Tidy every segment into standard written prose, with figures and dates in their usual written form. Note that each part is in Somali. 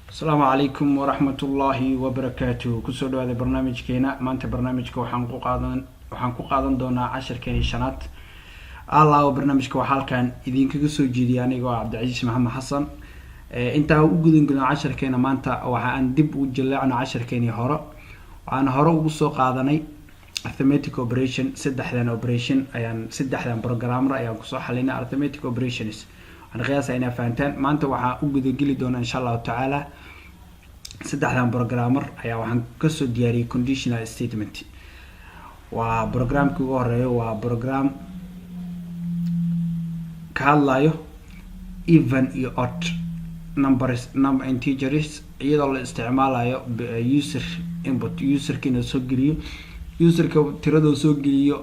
السلام عليكم ورحمة الله وبركاته كسر هذا برنامج كينا ما أنت برنامجك وحنقو قادن دونا 10 كيني شنات الله وبرنامجك وحال كان إذن كسر جدي يعني عبد العزيز محمد حسن أنت وجودن قلنا 10 كينا ما أنت وحن دب وجلعنا 10 كيني هراء وأنا هراء وبصو قادني arithmetic operation سدحدان operation أيان سدحدان programmer أيان كسر حلينا arithmetic operations أنا قياس أنا فهمتان ما أنت وحن وجودن قلي دونا إن شاء الله تعالى saddexdan programmer ayaa waxaan kasoo diyaariyay conditional statement waa programkii ugu horeeyo waa program ka hadlayo even iyo odd numbers number integers iyadoo la isticmaalayo user input userkina soo geliyo userka tirada soo geliyo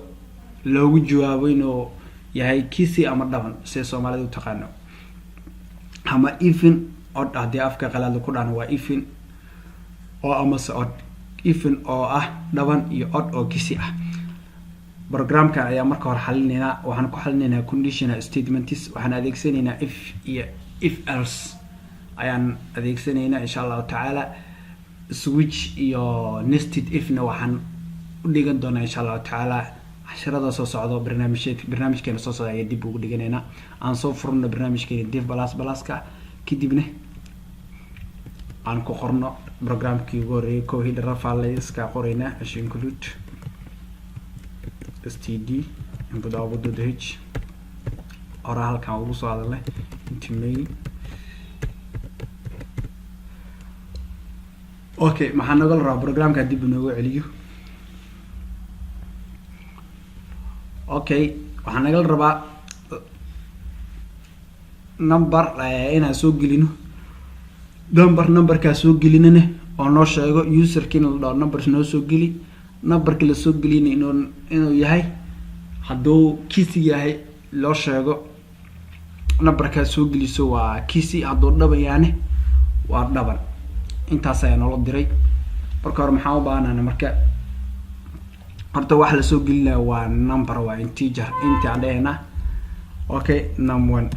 loogu jawaabo inuu yahay kisi ama dhaban si Soomaalidu u taqaano ama even odd hadii afka qalaad ku dhan waa even oo ama odd even oo ah dhaban iyo odd oo kisi ah programka ayaa marka hore xalinayna waxaan ku xalinaynaa conditional statements waxaan adeegsanaynaa if iyo if else ayaan adeegsanaynaa insha Allah taala switch iyo nested if na waxaan u dhigan doonaa insha Allah taala casharada soo socdo barnaamijkeena soo socda ayaa dib ugu dhiganaynaa aan soo furno barnaamijkeena div plus ka kadibna aan ku qorno programkii ugu horeeyay ko hidra files ka qorayna ash include std input output.h ora halkan ugu soo hadalay inta main okay maxaan nagal rabaa programka dib inoogu celiyo okay waxaan nagal rabaa number inaan soo gelino numberka soo gelinana oo noo sheego userkina la dhaw numbers noo soo geli numberka la soo gelina inuu yahay haduu kisi yahay loo sheego numberka soo geliso waa kisi haduu dhaban yahay waa dhaban intaas ayaa noo diray marka hore maxaa u baahanaa marka horta wax la soo gelina waa number waa integer inta aan dhahayna okay num1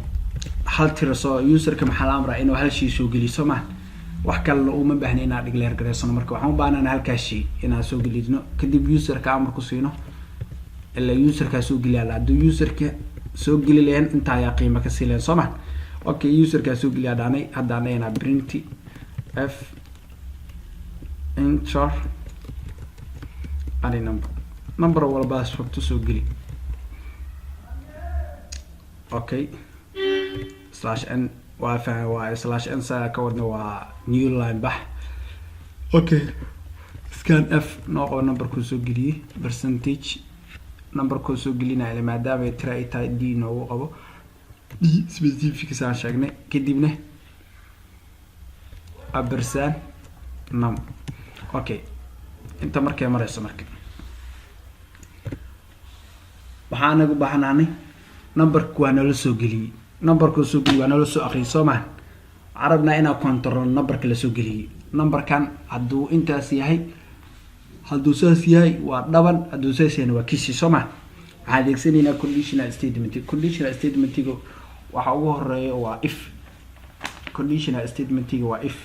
hal tiro soo userka maxaa la amraa inuu hal shay soo geliso ma wax kale uma baahna inaad declare gareysano marka waxaan u baahanahay halkaas shay inaan soo gelino kadib userka amar ku siino ila userka soo geliya haduu userka soo geli leen inta ayaa qiimo ka siileen soo ma okay userka soo geliya dhaanay hadaan ayna print f enter any number walba soo soo geli okay /n /n sa ka wadna waa new line bah okay scan f nooco number ku soo geliyay percentage number ku soo gelinaa maadaama ay tira ita d noogu qabo d specific sa sheegnay kadibna abersan num okay inta markay marayso marka waxaan ugu baahnaanay numberku waa nala soo geliyay numberku soo geliyo waa nala soo akhriso ma arabna ina control numberka la soo geliyay numberkan haduu intaas yahay haduu saas yahay waa dhaban haduu saas yahay waa kisi soo ma waxaan adeegsanaynaa conditional statementiga waxa ugu horeeyo waa if conditional statementiga waa if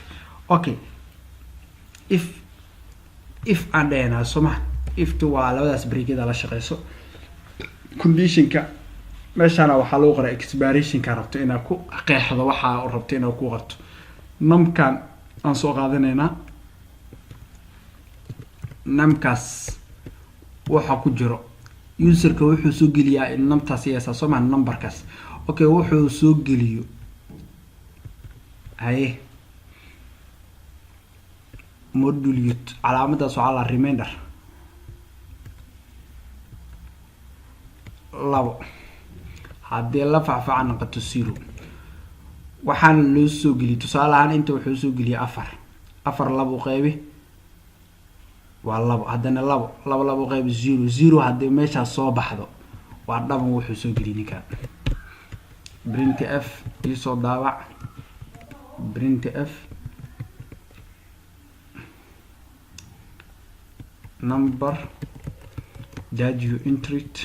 okay if and then soo ma if to waa labadaas breakada la shaqeyso conditionka meeshana waxa loo qoray expiration ka rabto inaad ku qeexdo waxa uu rabto inaad ku qorto numkan aan soo qaadanayna numkaas waxa ku jiro userka wuxuu soo geliyaa in numtaas yeesa soo numberkaas okay wuxuu soo geliyo ay module calaamadaas waa la reminder labo hadii la faahfaahan noqoto 0 waxaan loo soo geli tusaale ahaan inta wuxuu soo geliyay 4 labo qaybi waa labo hadana labo qaybi 0 hadii meesha soo baxdo waa dhaban wuxuu soo geliyay ninka printf isoo daawac printf number that you entered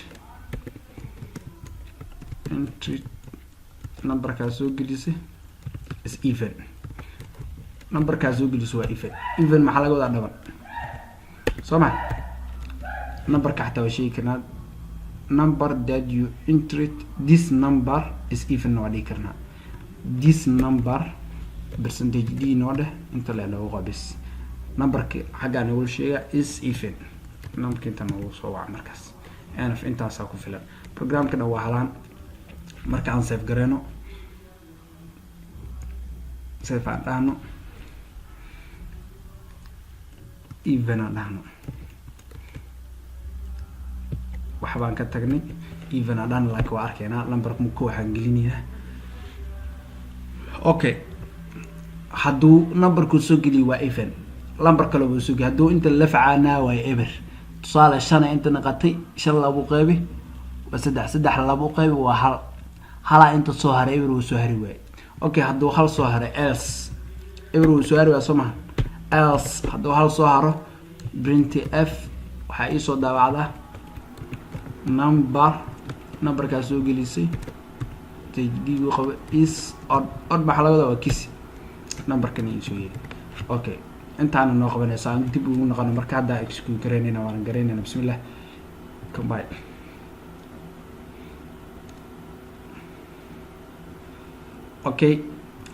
number ka soo gelisay is even number ka soo geliso waa even maxaa laga wadaa dhaban soma number ka xataa waa sheegi karnaa number that you entered this number is even waa dhigi karnaa this number percentage d noo dheh inta la loogu qabis numberka xagga nagu sheega is even numberka inta nagu soo wac markaas aanaf intaas ku filan programka dhan waa halaan marka aan save gareeno save aan dhahno even aan dhahno waxbaan ka tagnay even aan dhahno laakiin waa arkaynaa numberka muku waxaan gelinayaa okay hadduu numberku soo geliyo waa even number kale uu soo geliyo hadduu inta la facaanaa waa eber tusaale 5 inta naqatay 5 lagu qaybi waa 3 lagu qaybi waa hal inta soo haray eber uu soo haray way okay hadduu hal soo haray else eber uu soo haray waa soma else hadduu hal soo haro printf waxa ay soo daabacdaa number ka soo gelisay taydigu qabo is odd maxaa laga wadaa waa kisi number kan ii soo yeeli okay intaana noo qabanaysaa dib ugu noqono marka hadda execute gareynayna waan gareynayna bismillah combine okay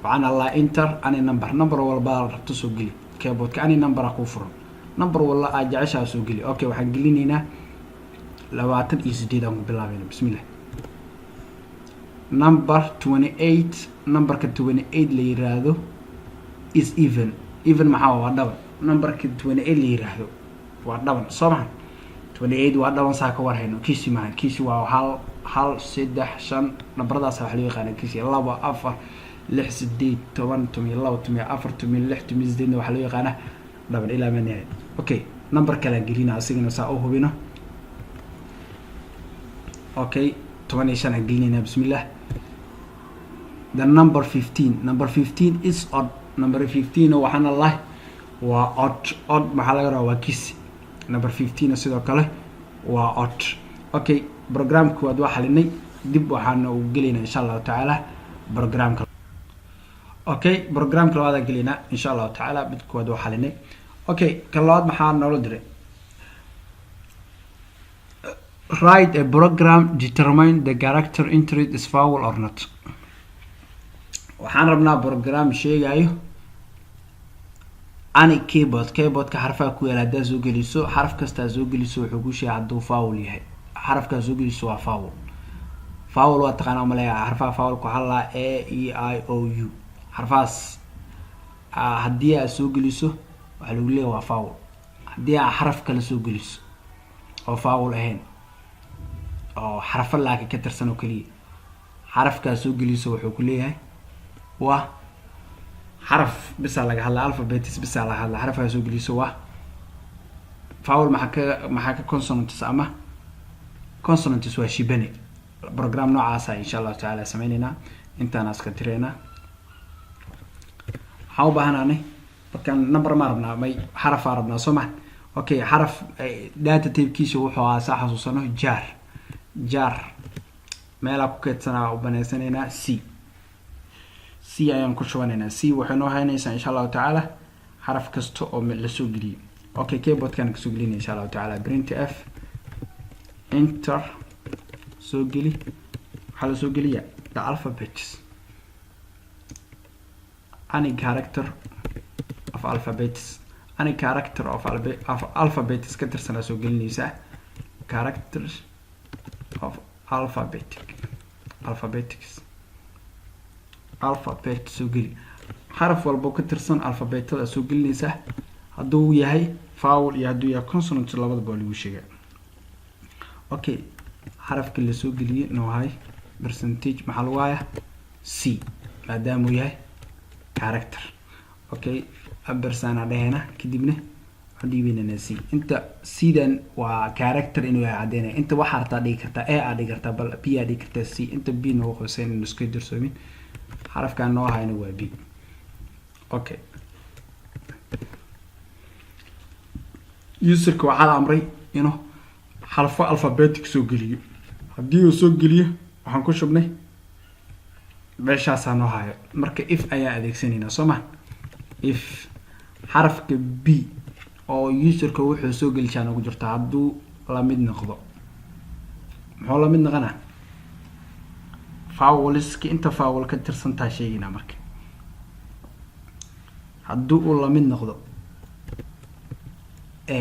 waxaan la enter any number walba rabto soo geli keyboard ka any number ku furan number wala aad jeceshaa soo geli okay waxaan gelinaynaa 28 aan ku bilaabayna bismillah number 28 numberka 28 la yiraahdo is even maxaa waa dhaban numberka 28 la yiraahdo waa dhaban soma 28 waa dhaban saa ka warhayno kiisi ma kiisi waa hal 3 5 numberadaas waxa loo yaqaan kiisi 2 4 6 8 10 12 14 16 waxa loo yaqaan dhaban ilaa ma nihayad okay number kala gelina asigana saa u hubino okay 25 gelina bismillah the number 15 is odd number 15 waxaan allah waa odd maxaa laga rabaa waa kisi number 15 sidoo kale waa odd okay programku waad wax xalinay dib waxaan u galeynaa insha Allah taala programka okay programka labaad galeynaa insha Allah taala bidku waad wax xalinay okay kalaad maxaa nolol diray write a program determine the character entry is foul or not waxaan rabnaa program sheegayo ani keyboard ka xarfaha ku yaala hadaa soo geliso xaraf kasta soo geliso wuxuu ku sheegay haduu foul yahay xarafka soo geliso waa foul waa taqaana malaya xarfaha foul ku xalla a e i o u xarfaas hadii aad soo geliso waxa lagu leeyahay waa foul hadii aad xaraf kale soo geliso oo foul ahayn oo xaraf laakiin ka tirsan oo kaliya xarafka soo geliso wuxuu ku leeyahay waa حرف بس على هلا alphabet بس على هلا حرف هسوق لي سوا فاول محاكا consonants أما consonants هو شيء بني برنامج نوع عسى إن شاء الله تعالى سمعنا أنت ناس كتيرنا حاول بهناني كان نمبر مربنا مي حرف عربنا سمع أوكي حرف داتا تيب كيسو وحوا عسى حسوسنا جار ما لا كوكت سنة وبني سنة سي سي ayaan ku shubanayna c waxay noo haynaysaa insha Allah taala xaraf kasto oo la soo geliyo okay keyboard kan ka soo gelinay insha Allah taala printf enter soo geli waxa la soo geliya the alphabets any character of alphabets ka tirsan soo gelinaysa characters of alphabetics alphabet soo geli xaraf walba ka tirsan alphabetada soo gelinaysa haduu yahay foul iyo haduu yahay consonant labadaba lagu sheegay okay xarafka la soo geliyay noohay percentage maxaa lagu hayaa c maadaama uu yahay character okay abersana dhehena kadibna xadiibinana c inta sidan waa character inuu yahay cadeynaya inta waxa harta dhigi kartaa a dhigi kartaa bal b dhigi kartaa c inta b noo qoyseen inuu iska dirsoomin حرف كان نوعها هنا هو بي اوكي يوسر كو على امري انه حرف الفابيتك سو غليو hadii soo geliyo waxaan ku shubnay meeshaas aan noo hayo marka if ayaa adeegsanayna Soomaa if xarafka b oo userka wuxuu soo gelishaan ugu jirta hadduu la mid noqdo muxuu la mid noqonaa vowelska inta vowel ka tirsantaa sheegina marka hadduu uu la mid noqdo e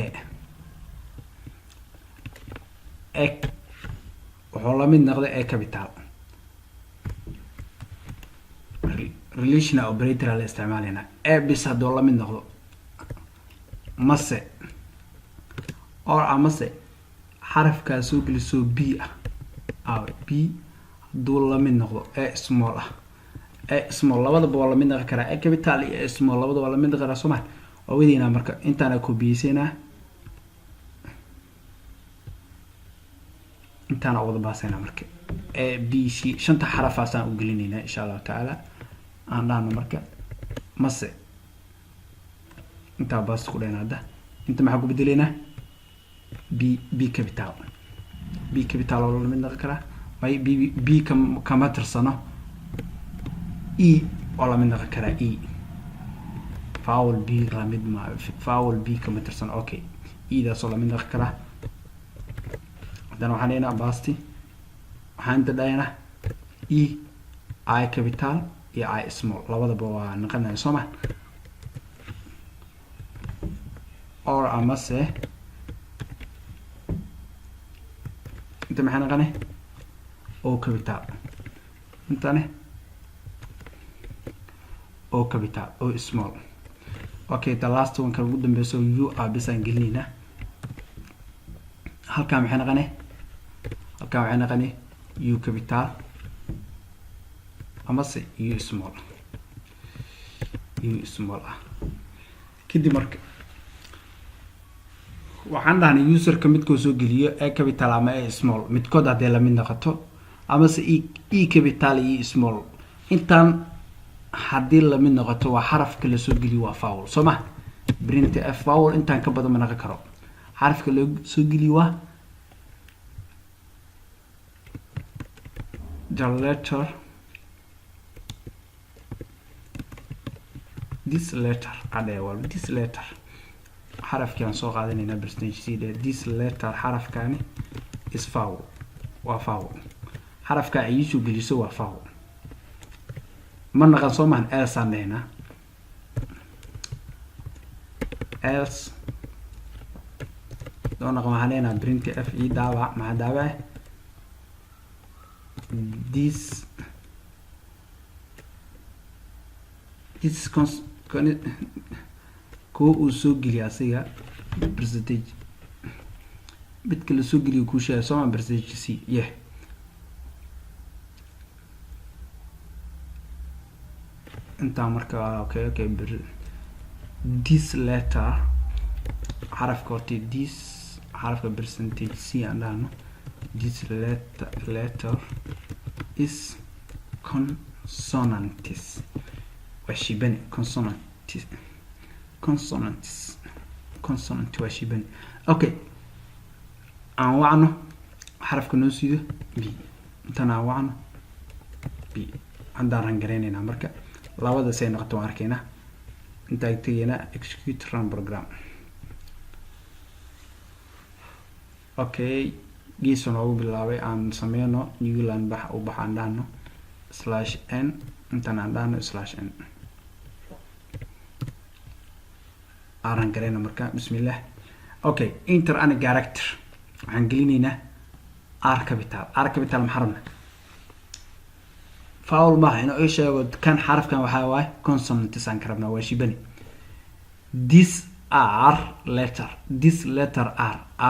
wuxuu la mid noqday e capital relational operator la isticmaalina e bis hadduu la mid noqdo mase or amase xarafkaa soo geliso b ah b hadduu la mid noqdo e small ah e small labadaba waa la mid noqon karaa e capital iyo e small labadaba waa la mid noqon karaa soo ma waa wadiina marka intaana koobiyeysanaa intaana wada baasayna marka a b c shanta xarafaasaan u gelinayna insha Allah taala aan dhaano marka mase inta baas ku dheenaada inta maxaa ku bedeleynaa b capital oo la mid noqon karaa bay b kama tirsano e oo la mid noqon karaa e vowel b la mid ma vowel b kama tirsano okay e daas oo la mid noqon karaa dan waxaan leeyahay baasti waxaan inta dhaynaa e I capital iyo I small labadaba waa noqonaya soo ma or amase inta maxaa noqonay o capital intane o capital o small okay the last one kan ugu dambeeyo u a bisaan gelinayna halka maxay noqonay halka waxay noqonay u capital amase u small kadib marka waxaan dhahnay userka midkoo soo geliyo e capital ama e small midkood haddii la mid noqoto amase e capital iyo e small intaan haddii la mid noqoto waa xarafka la soo geliyo waa vowel soo ma print f vowel intaan ka badan ma noqon karo xarafka la soo geliyo waa the letter this letter this letter xarafkan soo qaadanayna percentage c this letter xarafkani is vowel waa vowel xarafka ay soo geliso waa vowel ma naqan soo maahan else aan leena else doona waxaan leena print f e daabac ma daabac this ko uu soo geliyo asiga percentage midka la soo geliyo ku sheegay soo percentage c yeah inta marka okay this letter xarafka horta this xarafka percentage c aan dhahno this letter is consonants وشيباني consonant وشيباني اوكي انواعنه حرف كنوسيده بي تناوعنه بي عندنا رنجرينينا marka labada say noqoto arkayna inta ay tayina execute run program okay geeson ugu bilaabay aan sameeyno new line bax u baxaan dhaano /n intaan aan dhaano /n aran gareena marka bismillah okay enter an character waxaan gelinaynaa r capital maxarabna vowel ma ina ay sheego kan xarafkan waxa waay consonant san karabna waa shibani this letter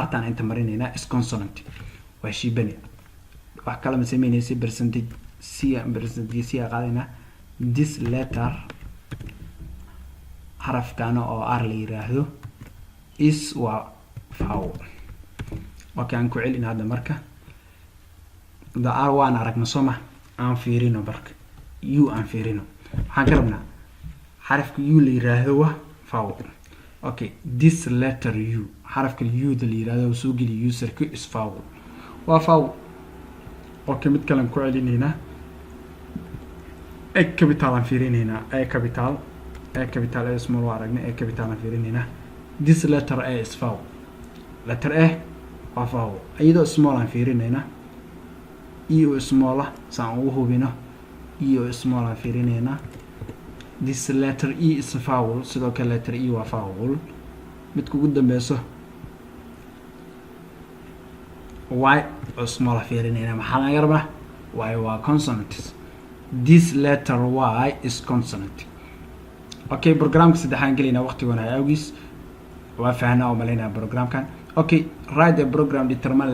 r tan inta marinayna is consonant waa shibani wax kala ma sameynaysa percentage c qaadayna this letter xarafkan oo r la yiraahdo is waa vowel okay aan ku celin hada marka the r waan aragna soo ma aan fiirino barka u aan fiirino waxaan ka rabnaa xarafka u la yiraahdo waa vowel okay this letter u xarafka u da la yiraahdo soo geli userka is vowel waa vowel okay mid kale aan ku celinayna e capital aan fiirinayna e capital A capital A small waa aragnay A capital aan fiirinayna. This letter A is vowel. Letter A waa vowel iyadoo small aan fiirinayna. E oo small ah saan ugu hubino E oo small aan fiirinayna. This letter E is a vowel sidoo kale letter E waa vowel. midka ugu dambeeyso Y oo small aan fiirinayna maxaa laga rabaa Y waa consonant. This letter Y is consonant. Okay, programka saddexaan gelinaa waqtigoona awgiis waa fahnaa oo malaynaa programkan. Okay, write a program determine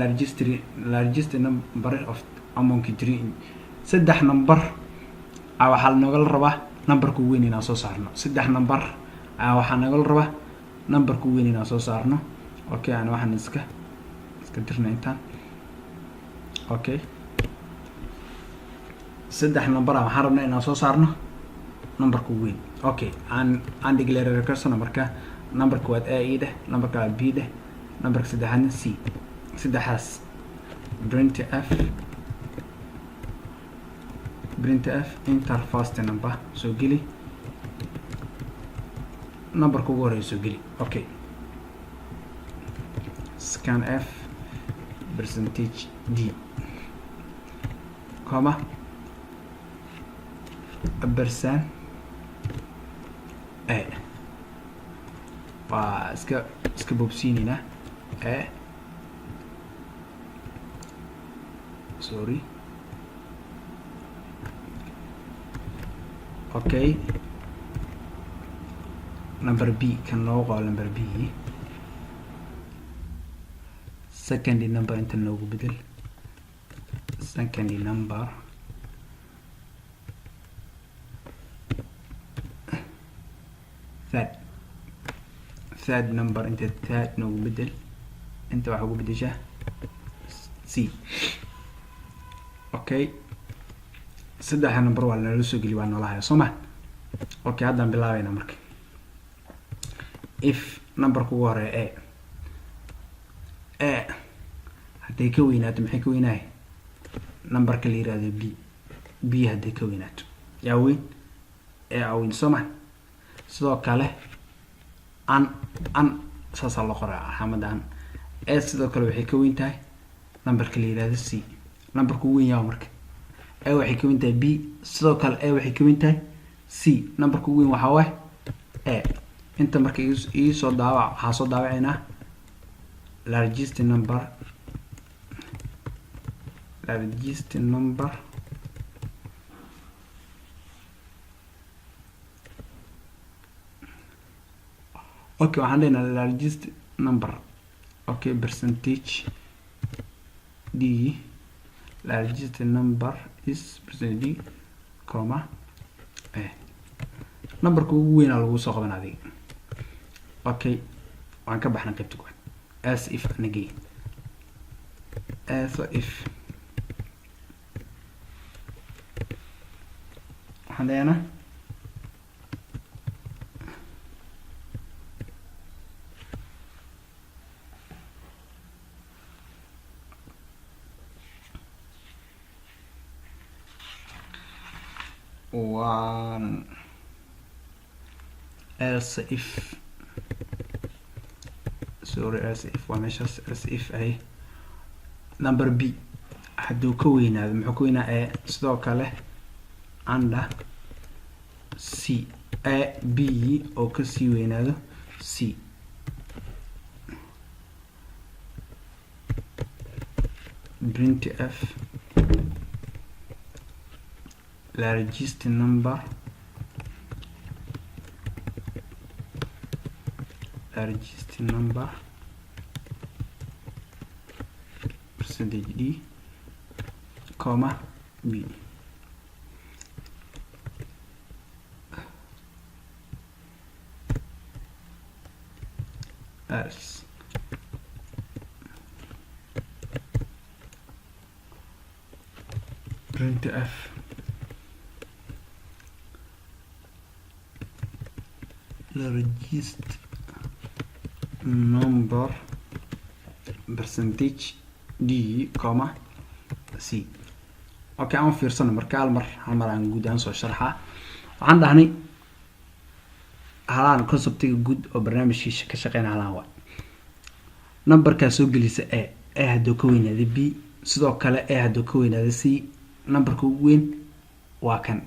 largest number of among three. saddex number waxaa nagala rabaa numberka ugu weyn inaan soo saarno. saddex number waxaa nagala rabaa numberka ugu weyn inaan soo saarno. Okay, aan waxaan iska dirna intaan. Okay, saddex number waxaan rabnaa inaan soo saarno numberka ugu weyn. Okay, aan declare recursion numberka koowaad A ii dheh, numberka labaad B dheh, numberka saddexaadna C. saddexaas printf enter first number soo geli numberka ugu horeeya soo geli. Okay, scanf percentage D comma percent A waa iska boobsiinayna A sorry. Okay, number B kan loo qabo number B. Second number inta loogu bedel second number third number inta third noogu bedel inta waxa ugu bedeshaa C. Okay, saddex number waa nala soo geli waa nala haya soo ma. Okay, haddaan bilaabayna marka. If numberka ugu horeeya A hadday ka weynaato maxay ka weynahay numberka la yiraahdo B hadday ka weynaato yaa weyn A weyn soo ma. sidoo kale an saasaa loo qoraa xamadan A sidoo kale waxay ka weyn tahay numberka la yiraahdo C. numberka ugu weyn yaa marka A waxay ka weyn tahay B sidoo kale A waxay ka weyn tahay C. numberka ugu weyn waxaa waaye A. inta marka ii soo daawac waxaa soo daawacaynaa largest number okay waxaan leenahay largest number. Okay, percentage D largest number is percentage D comma A. numberka ugu weyn lagu soo qaban adiga. Okay, waan ka baxnaa qaybta koowaad. As if anagay as if waxaan leenahay one else if waa meeshaas else if ay number B hadduu ka weynaado muxuu ka weynaa A sidoo kale under C A B oo ka sii weynaado C. printf largest number percentage D comma B. else printf largest number percentage D comma C. okay, aan fiirsano marka hal mar aan guud ahaan soo sharxa. waxaan dhahnay halaan conceptiga guud oo barnaamijkiisa ka shaqeyn halaan waa numberkaa soo gelisa a hadduu ka weynaada b sidoo kale a hadduu ka weynaada c numberka ugu weyn waa kan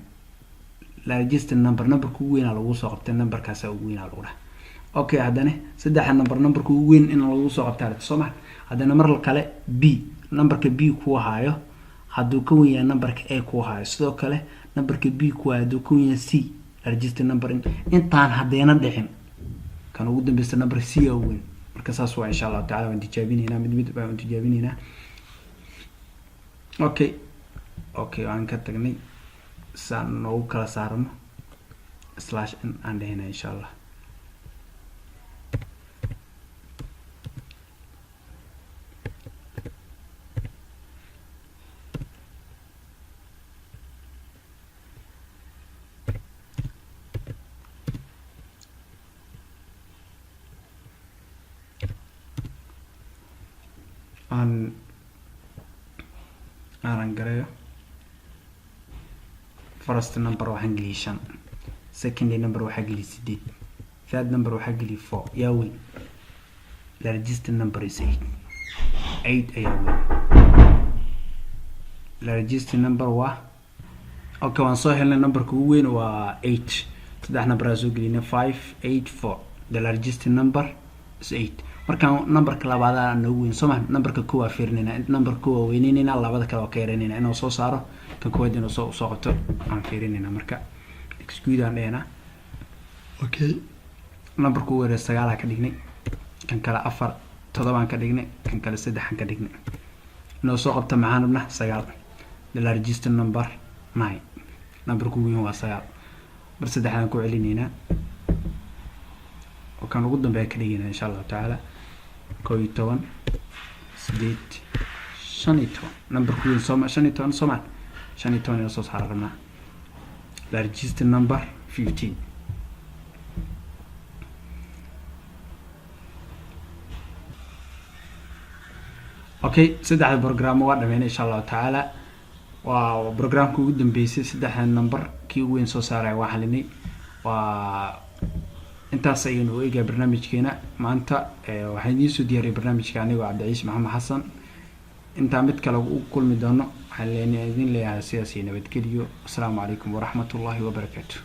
largest numberka ugu weynaa lagu soo qabtay numberkaasa ugu weynaa lagu dhaha okay haddana saddexa numberka ugu weyn in lagu soo qabta aragti soo maha haddana mar kale b numberka b ku haayo hadduu ka weyn yahay numberka a ku haayo sidoo kale numberka b ku haayo hadduu ka weyn yahay c largest number intaan haddayna dhicin kan ugu dambeysta numberka c ugu weyn marka saas waa insha allahu tacaala waan tijaabinaynaa mid baan tijaabinaynaa okay waan ka tagnay saan noogu kala saarno slash n aan dhehina insha allah aan garayo first number waxaan geliyay 5 second number waxaan geliyay 8 third number waxaan geliyay 4 yaa weyn largest number is 8 ayaa weyn largest number waa okay waan soo helnay numberka ugu weyn waa 8 saddex number aan soo gelinay 5 8 4 the largest number is 8 markaan numberka labaad aan ugu weyn Soomaa numberka koowaad fiirinayna numberka koowaad weyneenayna labada kale oo ka yareynayna inuu soo saaro kan koowaad inuu soo qabto aan fiirinayna marka exclude aan dhehna okay numberka ugu weyn 9 aan ka dhignay kan kale 4 7 aan ka dhignay kan kale 3 aan ka dhignay inuu soo qabto maxaan rabnaa 9 the largest number 9 numberka ugu weyn waa 9 bar 3 aan ku celinayna وكان ugu dambeeya ka dhigayna insha Allah taala 11 8 5 numberku weyn Soomaa 5 Soomaa 5 soo saarna largest number 15 okay saddex program waa dhameeyay insha Allah taala waa programku ugu dambeeyay saddex number kii ugu weyn soo saaray waa xalinay waa intaas ayaynu eegay barnaamijkeena maanta waxaan idin soo diyaariyay barnaamijka aniga Cabdi Maxamed Xasan inta mid kale u kulmi doono waxaan idin leeyahay sidaas iyo nabadgelyo. Assalaamu calaykum waraxmatullaahi wabarakaatuh.